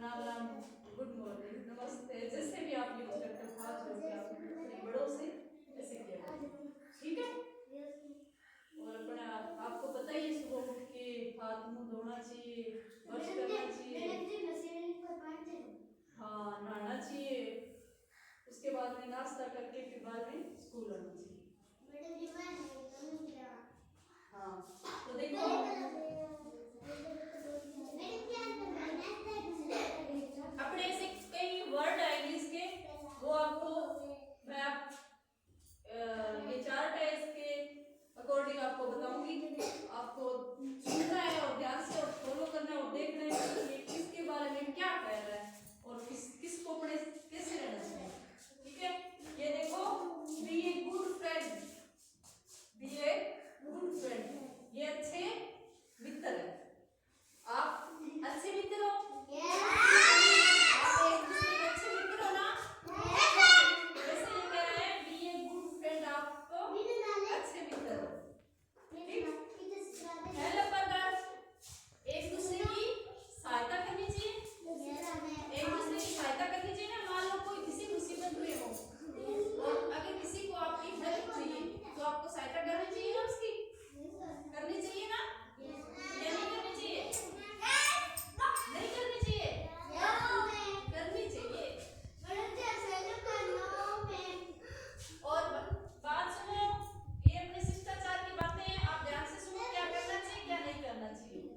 Ram Ram, good morning, नमस्ते, जैसे भी आप यूज करते हो हाथ जोड़ के आप अपने बड़ों से ऐसे किया करो, ठीक है। और अपना आपको पता ही है सुबह उठ के हाथ मुंह धोना चाहिए, ब्रश करना चाहिए, हाँ नहाना चाहिए, उसके बाद में नाश्ता करके फिर बाद में स्कूल आना चाहिए। हाँ तो देखो अपने ऐसे कई वर्ड है इंग्लिश के, वो आपको मैं ये चार्ट है इसके अकॉर्डिंग आपको बताऊंगी, आपको सुनना है और ध्यान से और फॉलो करना है और देखना है कि ये किसके बारे में क्या कह रहा है और किसको अपने कैसे रहना चाहिए, ठीक है। ये देखो, be a good friend, be a good friend, ये अच्छे मित्र है। आप अच्छे मित्र हो, आप एक दूसरे के अच्छे मित्र हो ना, जैसे ये कह रहा है बी ए गुड फ्रेंड, आप अच्छे मित्र हो, ठीक। हेल्प अदर, एक दूसरे की सहायता करनी चाहिए, एक दूसरे की सहायता करनी चाहिए ना। मान लो कोई किसी मुसीबत में हो और अगर किसी को आपकी हेल्प चाहिए तो आपको सहायता करनी चाहिए ना, उसकी करनी चाहिए ना, या नहीं करनी चाहिए, नहीं करनी चाहिए, करनी चाहिए। और बात सुनो, ये अपने शिष्टाचार की बातें हैं, आप ध्यान से सुनो, क्या करना चाहिए क्या नहीं करना चाहिए।